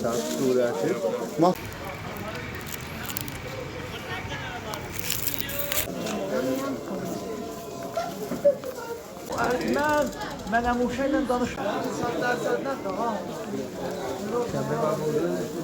Sen surəti. Mən Əmuşə ilə danışıram. Sən dərsəndən də ha. Kəndə var burada.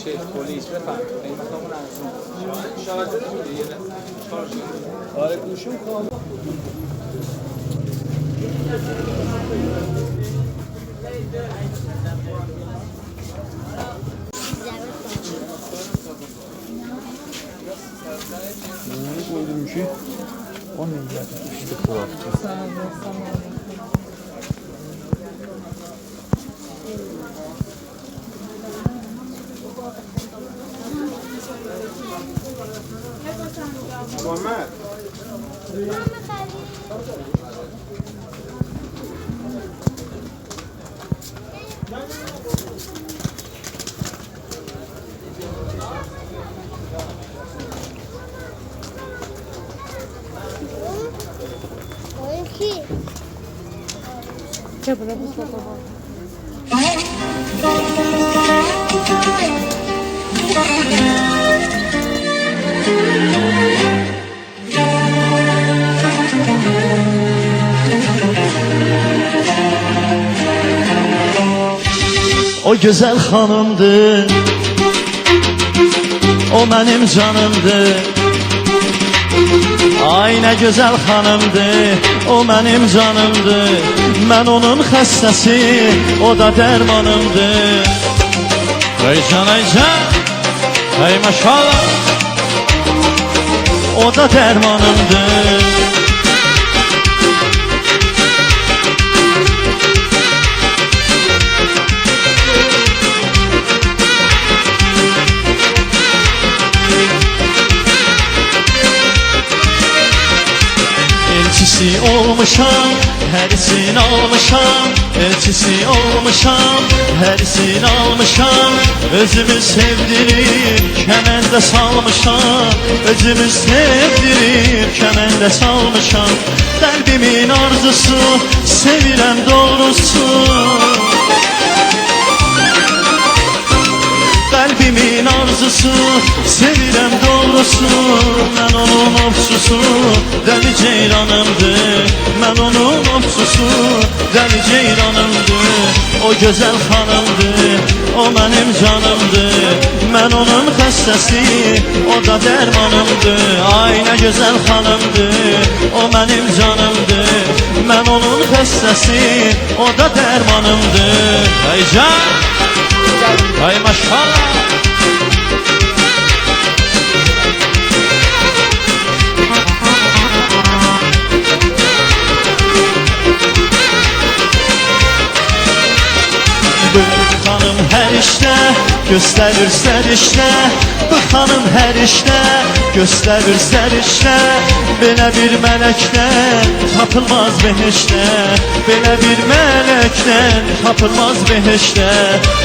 شیخ پلیس بفرم قیمتامون ارزون شارژر میدی یه آره گوشیم کامل Ne koydum ki? 10 milyar. İşte bu hafta. Sağ olun. Muhammed. Gel buraya biz bakalım. O güzel hanımdı, o benim canımdı. Ay ne güzel hanımdı, o benim canımdı. Ben onun hastası, o da dermanımdı. Ey can, ey can, ey maşallah, o da dermanımdı. Elçisi olmuşam, herisin almışam. Elçisi olmuşam, herisin almışam. Özümü sevdirip kemende salmışam. Özümü sevdirip kemende salmışam. Kalbimin arzusu, sevirem doğrusu. Kalbimin arzusu, sevirem doğrusu. Ben onun obsusu, deli ceylanımdı. Ben onun obsusu, deli ceylanımdı. O güzel hanımdı, o benim canımdı. Ben onun hastası, o da dermanımdı. Ay ne güzel hanımdı, o benim canımdı. Ben onun hastası, o da dermanımdı. Ey can, ay maşallah. Bu hanım her işte gösterir serişte. Bu hanım her işte gösterir serişte. Böyle bir melekten tapılmaz behişte. Böyle bir melekten tapılmaz behişte.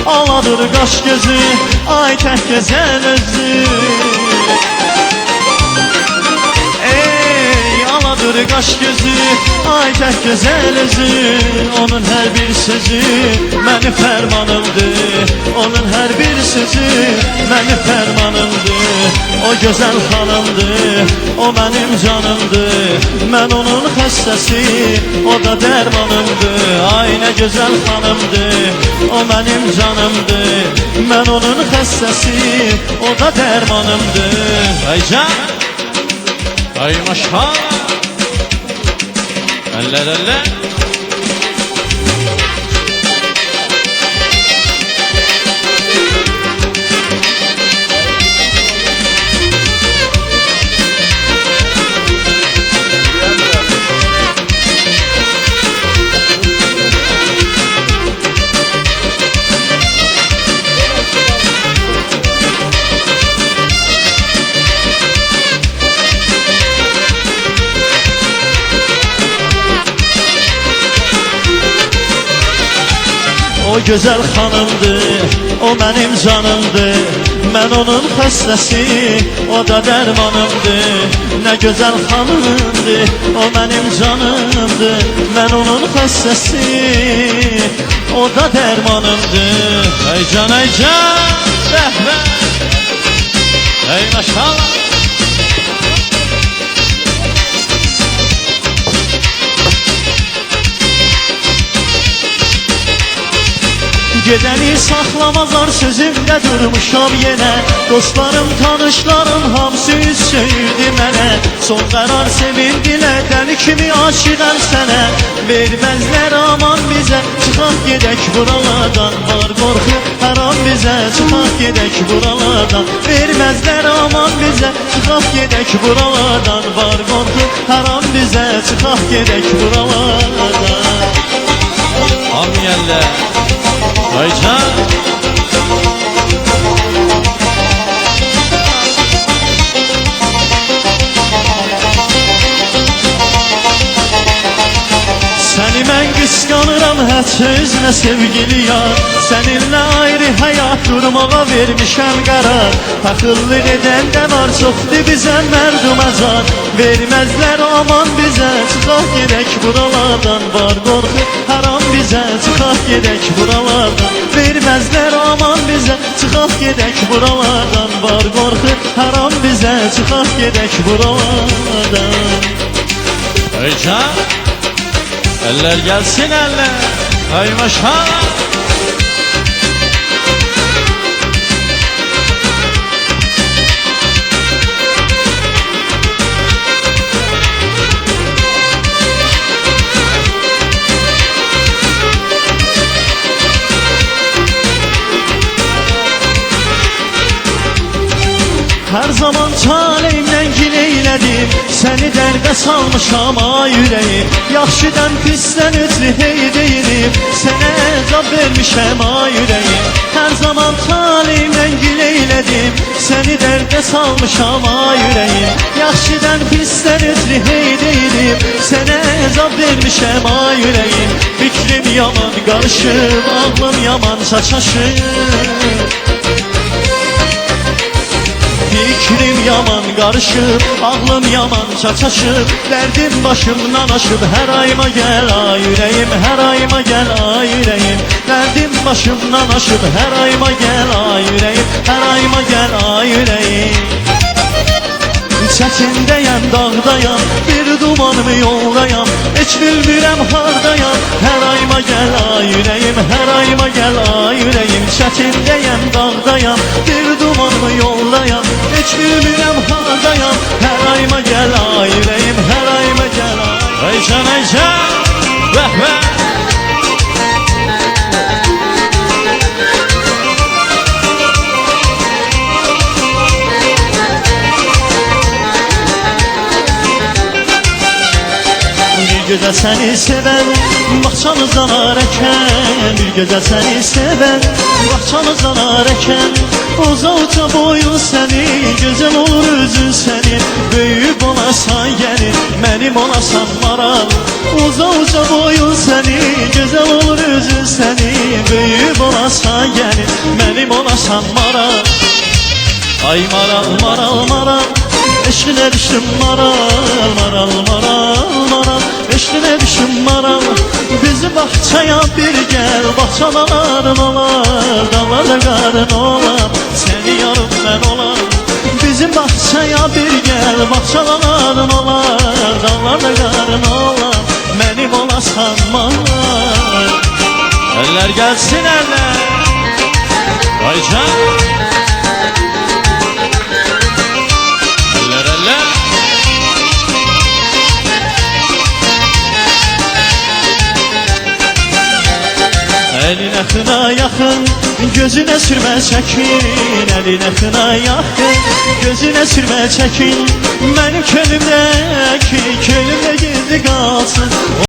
Ağladır kaş gözü, ay tek güzel özü. Ağladır kaş gözü, ay tek güzel özü. Onun her bir sözü benim fermanımdı. Onun her bir sözü mənim fərmanımdır. O gözəl xanımdır, o mənim canımdır. Mən onun xəstəsi, o da dərmanımdır. Ay nə gözəl xanımdır, o mənim canımdır. Mən onun xəstəsi, o da dərmanımdır. Ay can, ay maşallah. Eller eller. O gözəl xanımdır, o mənim canımdır. Mən onun xəstəsi, o da dərmanımdır. Nə gözəl xanımdır, o mənim canımdır. Mən onun xəstəsi, o da dərmanımdır. Ey can, rəhmə. Ey maşallah. Gedəni saxlamazlar sözümdə durmuşam yenə. Dostlarım, tanışlarım hamısı üz çevirdi mənə. Son qərar sevindilər, dəli kimi aşiqəm sənə. Verməzlər aman bizə, çıxaq gedək buralardan. Var qorxu haram bizə, çıxaq gedək buralardan. Verməzlər aman bizə, çıxaq gedək buralardan. Var qorxu haram bizə, çıxaq gedək buralardan. Amiyəllər. Ay can. Səni mən qısqanıram hətta özünə sevgili yar. Səninlə ayrı həyat durmağa vermişəm qərar. Taxıllıq edən də var, çoxdur bizə mərdum azad. Verməzlər aman bizə, çıxaq gedək buralardan. Var qorxu haram bizə, çıxaq gedək buralardan. Verməzlər aman bizə, çıxaq gedək buralardan. Var qorxu haram bizə, çıxaq gedək buralardan. Ey can, eller gelsin eller. Ay maşallah. Her zaman taleyimdən gileylədim. Səni dərdə salmışam ay ürəyim. Yaxşıdan pisdən ötürü hey deyilib. Sənə əzab vermişəm ay ürəyim. Her zaman taleyimdən gileylədim. Səni dərdə salmışam ay ürəyim. Yaxşıdan pisdən ötürü hey deyilib. Sənə əzab vermişəm ay ürəyim. Fikrim yaman qarışıb, ağlım yaman çaçaşıb. Fikrim yaman qarışıb, ağlım yaman çaçaşıb. Dərdim başımdan aşıb, hər ayıma gəl ay ürəyim. Hər ayıma gəl ay ürəyim. Dərdim başımdan aşıb, hər ayıma gəl ay ürəyim. Hər ayıma gəl ay ürəyim. Çətindəyəm, dağdayam, bir dumanımı yoldayam. Heç bilmirəm hardayam. Hər ayıma gəl ay ürəyim. Hər ayıma gəl ay ürəyim. Çətindəyəm, dağdayam, bir dumanımı yoldayam. Heç bilmirəm hardayam. Hər ayıma gəl ay ürəyim. Hər ayıma gəl ay. Ey can, vəh vəh. Bir gözəl səni sevən, baxçamızdan arəkən. Bir gözəl səni sevən, baxçamızdan arəkən. Uza uca boyun səni, gözəl olur özün səni. Böyüyüb olasan gəlin, mənim olasan maral. Uza uca boyun səni, gözəl olur özün səni. Böyüyüb olasan gəlin, mənim olasan maral. Ay maral, maral, maral, eşqinə düşdüm maral. Maral, maral, maral, üstüne düşünmaram. Bizi bahçaya bir gel, bahçaların olar, dağlarda karın olam. Seni yarım ben olam. Bizim bahçaya bir gel, bahçaların olar, dağlarda karın olam. Benim olasan mallar. Eller gelsin eller. Aycan. Eller eller. Eline kına yakın, gözüne sürme çekin. Eline kına yakın, gözüne sürme çekin. Benim könlümdeki, könlümde gizli kalsın.